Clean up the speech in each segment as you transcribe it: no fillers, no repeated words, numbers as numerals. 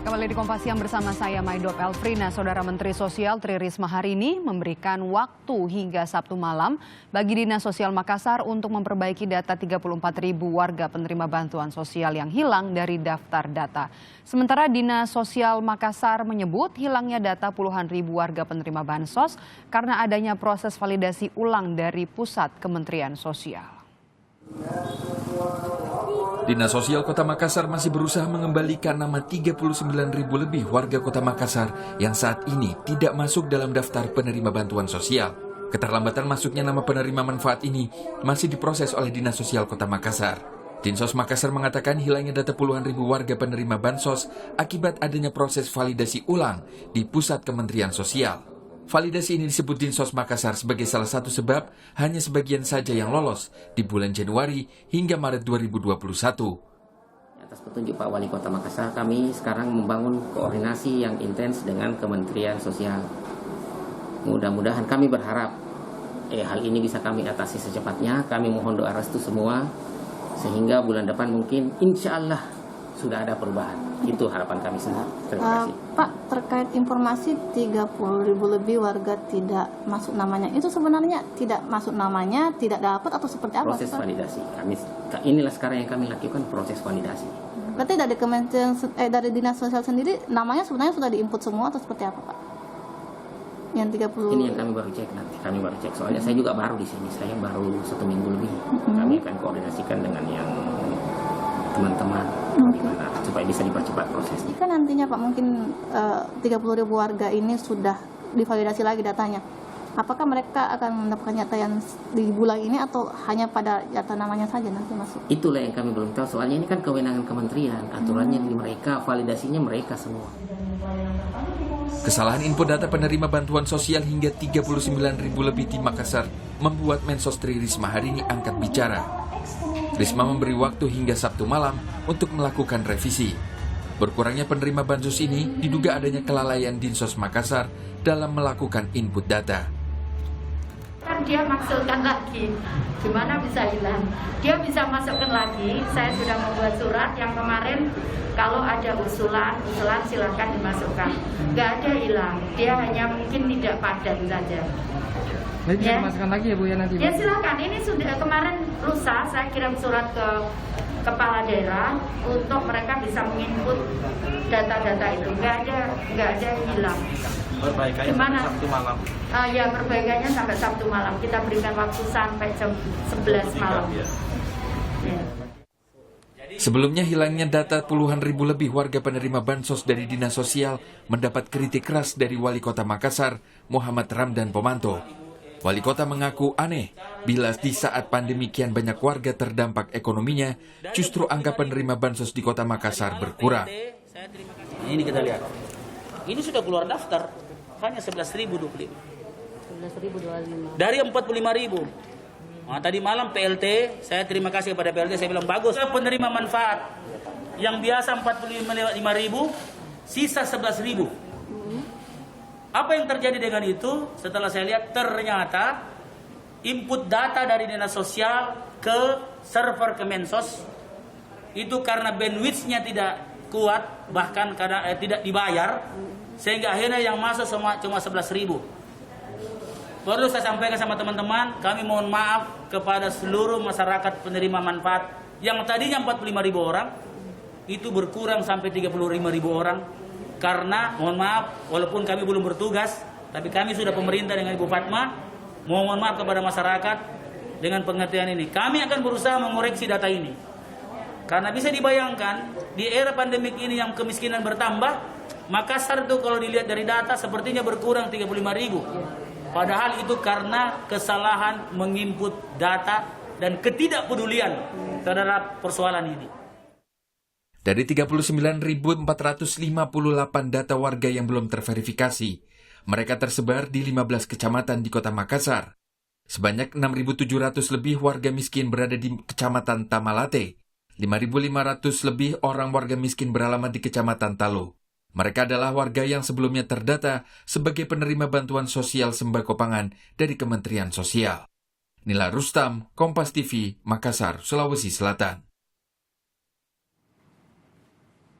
Kembali di Kompas Siang bersama saya Maidop Elfrina. Saudara Menteri Sosial Tri Risma hari ini memberikan waktu hingga Sabtu malam bagi Dinas Sosial Makassar untuk memperbaiki data 34.000 warga penerima bantuan sosial yang hilang dari daftar data. Sementara Dinas Sosial Makassar menyebut hilangnya data puluhan ribu warga penerima bansos karena adanya proses validasi ulang dari pusat Kementerian Sosial. Dinas Sosial Kota Makassar masih berusaha mengembalikan nama 39.000 lebih warga Kota Makassar yang saat ini tidak masuk dalam daftar penerima bantuan sosial. Keterlambatan masuknya nama penerima manfaat ini masih diproses oleh Dinas Sosial Kota Makassar. Dinsos Makassar mengatakan hilangnya data puluhan ribu warga penerima bansos akibat adanya proses validasi ulang di pusat Kementerian Sosial. Validasi ini disebut Dinsos Makassar sebagai salah satu sebab hanya sebagian saja yang lolos di bulan Januari hingga Maret 2021. Atas petunjuk Pak Wali Kota Makassar, kami sekarang membangun koordinasi yang intens dengan Kementerian Sosial. Mudah-mudahan kami berharap hal ini bisa kami atasi secepatnya. Kami mohon doa restu semua sehingga bulan depan mungkin insya Allah sudah ada perubahan. Itu harapan kami semua. Terima kasih. Pak, terkait informasi 30.000 lebih warga tidak masuk namanya, itu sebenarnya tidak masuk namanya, tidak dapat atau seperti apa? Proses validasi. Inilah sekarang yang kami lakukan, proses validasi. Berarti dari Kementerian dari Dinas Sosial sendiri namanya sebenarnya sudah diinput semua atau seperti apa, Pak? Yang 30. Ini yang kami baru cek nanti. Kami baru cek. Soalnya saya juga baru di sini. Saya baru 1 minggu lebih. Kami akan koordinasikan dengan yang teman-teman gimana supaya bisa dipercepat prosesnya. Jika nantinya Pak mungkin 30.000 warga ini sudah divalidasi lagi datanya, apakah mereka akan mendapatkan data yang di bulan ini atau hanya pada data namanya saja nanti masuk? Itulah yang kami belum tahu, soalnya ini kan kewenangan kementerian, aturannya di mereka, validasinya mereka semua. Kesalahan input data penerima bantuan sosial hingga 39.000 lebih di Makassar membuat Mensos Tri Risma hari ini angkat bicara. Risma memberi waktu hingga Sabtu malam untuk melakukan revisi. Berkurangnya penerima bansos ini diduga adanya kelalaian Dinsos Makassar dalam melakukan input data. Kan dia masukkan lagi, gimana bisa hilang? Dia bisa masukkan lagi, saya sudah membuat surat yang kemarin kalau ada usulan silahkan dimasukkan. Nggak ada hilang, dia hanya mungkin tidak padat saja. Jadi bisa dimasukkan lagi ya Bu ya nanti? Ya silakan, ini sudah kemarin lusa saya kirim surat ke kepala daerah untuk mereka bisa menginput data-data itu. Nggak ada hilang. Perbaikannya sampai Sabtu malam. Ya perbaikannya sampai Sabtu malam. Kita berikan waktu sampai jam 11 malam. Ya. Sebelumnya hilangnya data puluhan ribu lebih warga penerima bansos dari Dinas Sosial mendapat kritik keras dari Wali Kota Makassar, Muhammad Ramdan Pomanto. Wali Kota mengaku aneh bila di saat pandemi kian banyak warga terdampak ekonominya, justru angka penerima bansos di Kota Makassar berkurang. Ini kita lihat. Ini sudah keluar daftar, hanya 11.025. 11.025. Dari 45.000. Nah, tadi malam PLT, saya terima kasih kepada PLT, saya bilang bagus. Penerima manfaat yang biasa 45.000, sisa 11.000. Apa yang terjadi dengan itu? Setelah saya lihat ternyata input data dari Dinas Sosial ke server Kemensos itu karena bandwidth-nya tidak kuat, bahkan karena tidak dibayar, sehingga akhirnya yang masuk cuma 11.000. Perlu saya sampaikan sama teman-teman, kami mohon maaf kepada seluruh masyarakat penerima manfaat yang tadinya 45.000 orang itu berkurang sampai 35.000 orang. Karena, mohon maaf, walaupun kami belum bertugas, tapi kami sudah pemerintah dengan Ibu Fatma, mohon maaf kepada masyarakat dengan pengertian ini. Kami akan berusaha mengoreksi data ini. Karena bisa dibayangkan, di era pandemik ini yang kemiskinan bertambah, Makassar itu kalau dilihat dari data sepertinya berkurang 35.000. Padahal itu karena kesalahan menginput data dan ketidakpedulian terhadap persoalan ini. Dari 39.458 data warga yang belum terverifikasi, mereka tersebar di 15 kecamatan di Kota Makassar. Sebanyak 6.700 lebih warga miskin berada di Kecamatan Tamalate. 5.500 lebih orang warga miskin beralamat di Kecamatan Talo. Mereka adalah warga yang sebelumnya terdata sebagai penerima bantuan sosial sembako pangan dari Kementerian Sosial. Nila Rustam, Kompas TV, Makassar, Sulawesi Selatan.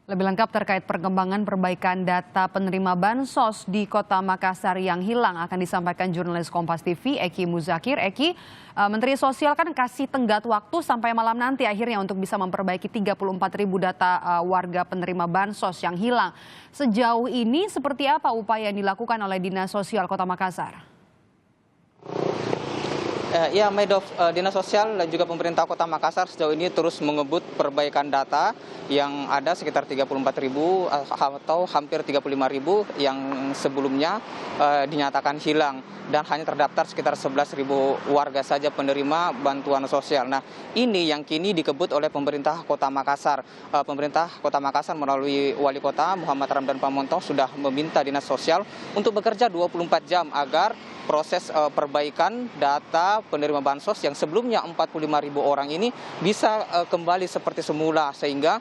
Lebih lengkap terkait perkembangan perbaikan data penerima bansos di Kota Makassar yang hilang akan disampaikan jurnalis Kompas TV Eki Muzakir. Eki, Menteri Sosial kan kasih tenggat waktu sampai malam nanti akhirnya untuk bisa memperbaiki 34.000 data warga penerima bansos yang hilang. Sejauh ini seperti apa upaya yang dilakukan oleh Dinas Sosial Kota Makassar? Ya, Maidov, Dinas Sosial dan juga pemerintah Kota Makassar sejauh ini terus mengebut perbaikan data yang ada sekitar 34.000 atau hampir 35.000 yang sebelumnya dinyatakan hilang dan hanya terdaftar sekitar 11.000 warga saja penerima bantuan sosial. Nah, ini yang kini dikebut oleh pemerintah Kota Makassar. Pemerintah Kota Makassar melalui Wali Kota Muhammad Ramdan Pamonto sudah meminta Dinas Sosial untuk bekerja 24 jam agar proses perbaikan data penerima bansos yang sebelumnya 45.000 orang ini bisa kembali seperti semula sehingga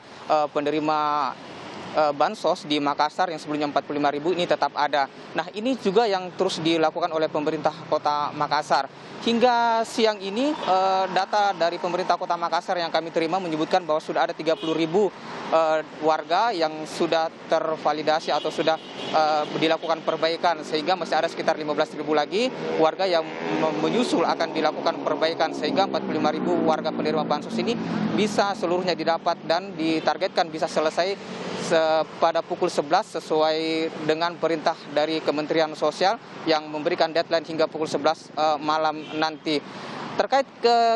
penerima bansos di Makassar yang sebelumnya 45.000 ini tetap ada. Nah, ini juga yang terus dilakukan oleh pemerintah Kota Makassar. Hingga siang ini data dari pemerintah Kota Makassar yang kami terima menyebutkan bahwa sudah ada 30.000 warga yang sudah tervalidasi atau sudah dilakukan perbaikan sehingga masih ada sekitar 15.000 lagi warga yang menyusul akan dilakukan perbaikan sehingga 45.000 warga penerima bansos ini bisa seluruhnya didapat dan ditargetkan bisa selesai pada pukul 11 sesuai dengan perintah dari Kementerian Sosial yang memberikan deadline hingga pukul 11 malam nanti. Terkait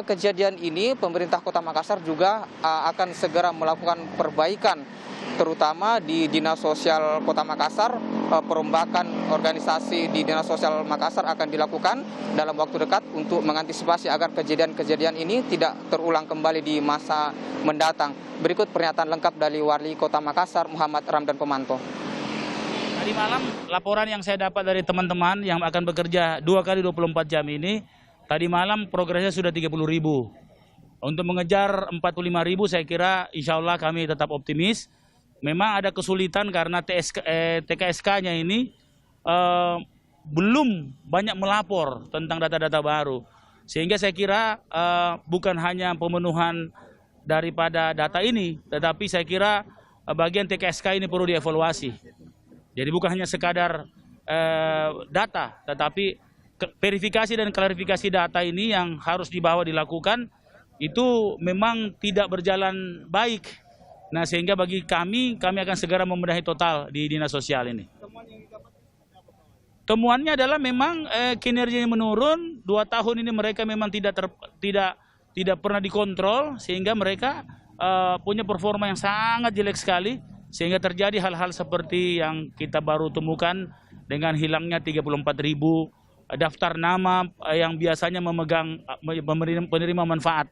kejadian ini, pemerintah Kota Makassar juga akan segera melakukan perbaikan, terutama di Dinas Sosial Kota Makassar. Perombakan organisasi di Dinas Sosial Makassar akan dilakukan dalam waktu dekat untuk mengantisipasi agar kejadian-kejadian ini tidak terulang kembali di masa mendatang. Berikut pernyataan lengkap dari Wali Kota Makassar Muhammad Ramdan Pamonto. Tadi malam laporan yang saya dapat dari teman-teman yang akan bekerja 2 kali 24 jam ini, tadi malam progresnya sudah 30.000. Untuk mengejar 45.000 saya kira insya Allah kami tetap optimis. Memang ada kesulitan karena TKSK-nya ini belum banyak melapor tentang data-data baru. Sehingga saya kira bukan hanya pemenuhan daripada data ini, tetapi saya kira bagian TKSK ini perlu dievaluasi. Jadi bukan hanya sekadar data, tetapi verifikasi dan klarifikasi data ini yang harus dilakukan itu memang tidak berjalan baik. Nah, sehingga bagi kami akan segera membenahi total di Dinas Sosial ini. Temuannya adalah memang kinerjanya menurun. 2 tahun ini mereka memang tidak pernah dikontrol, sehingga mereka punya performa yang sangat jelek sekali, sehingga terjadi hal-hal seperti yang kita baru temukan dengan hilangnya 34.000 daftar nama yang biasanya memegang penerima manfaat.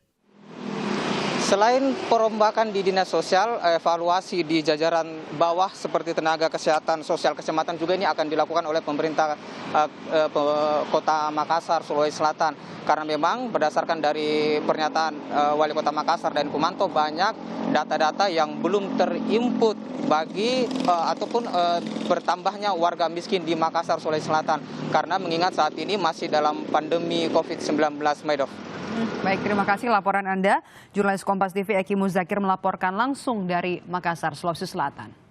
Selain perombakan di Dinas Sosial, evaluasi di jajaran bawah seperti tenaga kesehatan, sosial kecamatan juga ini akan dilakukan oleh pemerintah Kota Makassar, Sulawesi Selatan. Karena memang berdasarkan dari pernyataan Wali Kota Makassar dan Kumanto, banyak data-data yang belum terinput bagi ataupun bertambahnya warga miskin di Makassar, Sulawesi Selatan. Karena mengingat saat ini masih dalam pandemi COVID-19, Maidov. Baik, terima kasih laporan Anda. Jurnalis Kompas TV Eki Muzakir melaporkan langsung dari Makassar, Sulawesi Selatan.